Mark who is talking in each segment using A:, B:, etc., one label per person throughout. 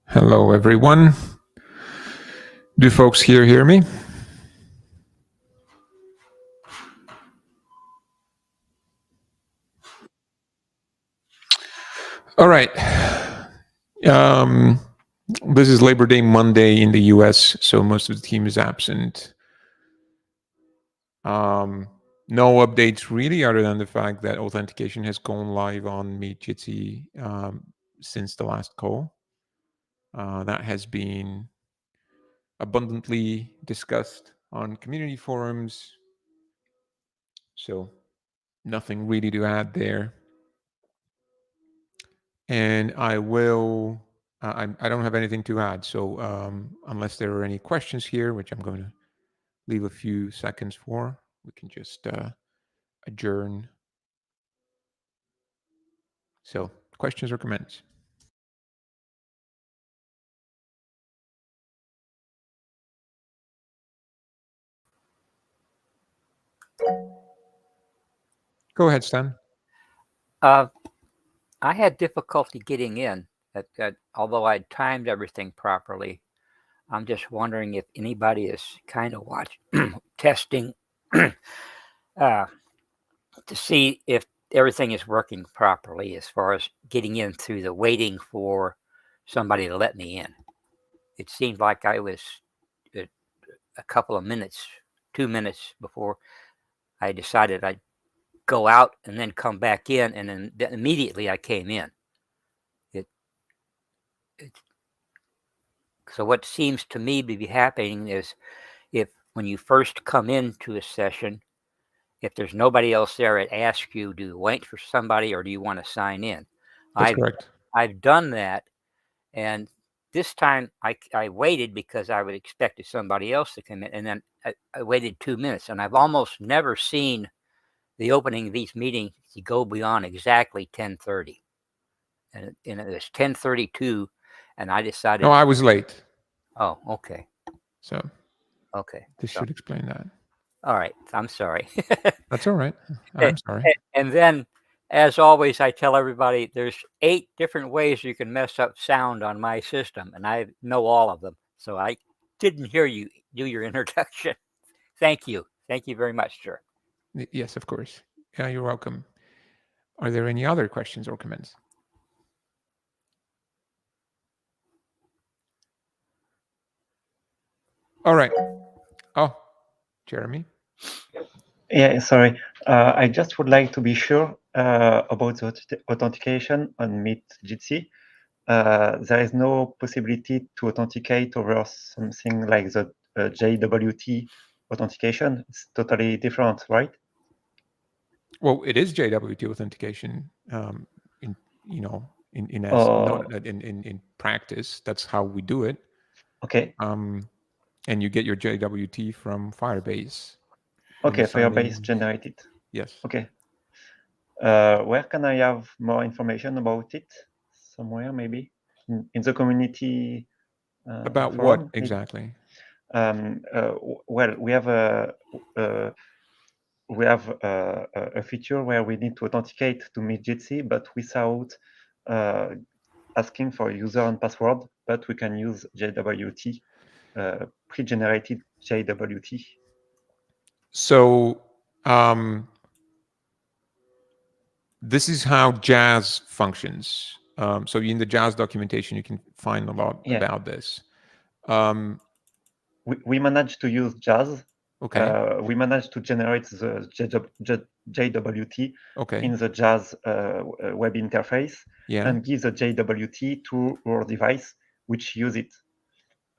A: Hello, everyone. Do folks here hear me? All right. This is Labor Day Monday in the US, so most of the team is absent. No updates really, other than the fact that authentication has gone live on Meet Jitsi since the last call. That has been abundantly discussed on community forums, so nothing really to add there. And I don't have anything to add. So unless there are any questions here, which I'm going to leave a few seconds for, we can just adjourn. So questions or comments? Go ahead, Stan.
B: I had difficulty getting in, although I timed everything properly. I'm just wondering if anybody is kind of testing to see if everything is working properly as far as getting in through the waiting for somebody to let me in. It seemed like I was a couple of minutes, 2 minutes before I decided I'd go out and then come back in, and then immediately I came in. So what seems to me to be happening is when you first come into a session, if there's nobody else there, it asks you, do you wait for somebody or do you want to sign in?
A: That's correct.
B: I've done that, and this time I waited because I would expect somebody else to come in, and then I waited 2 minutes, and I've almost never seen the opening of these meetings go beyond exactly 10:30, and it was 10:32, and I decided.
A: No, I was late.
B: Oh, okay.
A: So
B: okay.
A: This should explain that.
B: All right. I'm sorry.
A: That's all right. I'm sorry.
B: And then, as always, I tell everybody there's 8 different ways you can mess up sound on my system, and I know all of them. So I didn't hear you do your introduction. Thank you. Thank you very much, sir.
A: Yes, of course. Yeah, you're welcome. Are there any other questions or comments? All right. Oh, Jeremy?
C: Yeah, sorry. I just would like to be sure about the authentication on Meet Jitsi. There is no possibility to authenticate over something like the JWT authentication. It's totally different, right?
A: Well, it is JWT authentication. In practice, that's how we do it.
C: Okay.
A: And you get your JWT from Firebase.
C: Okay, Firebase generated.
A: Yes.
C: Okay. Where can I have more information about it? Somewhere, maybe in the community.
A: About
C: forum,
A: what exactly?
C: Well, we have a feature where we need to authenticate to Meet Jitsi, but without asking for user and password, but we can use JWT, pre-generated JWT.
A: So this is how Jazz functions. So in the Jazz documentation, you can find a lot about this.
C: We managed to use Jazz.
A: Okay.
C: We managed to generate the JWT in the Jazz web interface and give the JWT to our device, which use it.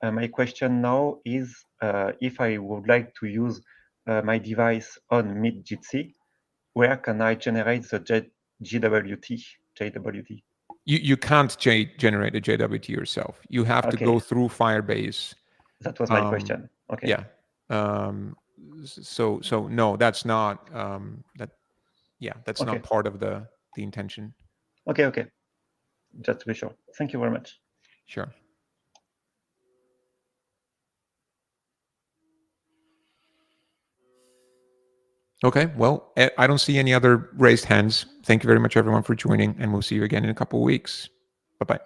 C: My question now is if I would like to use my device on Meet Jitsi, where can I generate the JWT?
A: You can't generate a JWT yourself. You have to go through Firebase.
C: That was my question. Okay.
A: Yeah. So no, that's not that. Yeah, that's not part of the intention.
C: Okay. Just to be sure. Thank you very much.
A: Sure. Okay, well, I don't see any other raised hands. Thank you very much, everyone, for joining, and we'll see you again in a couple of weeks. Bye-bye.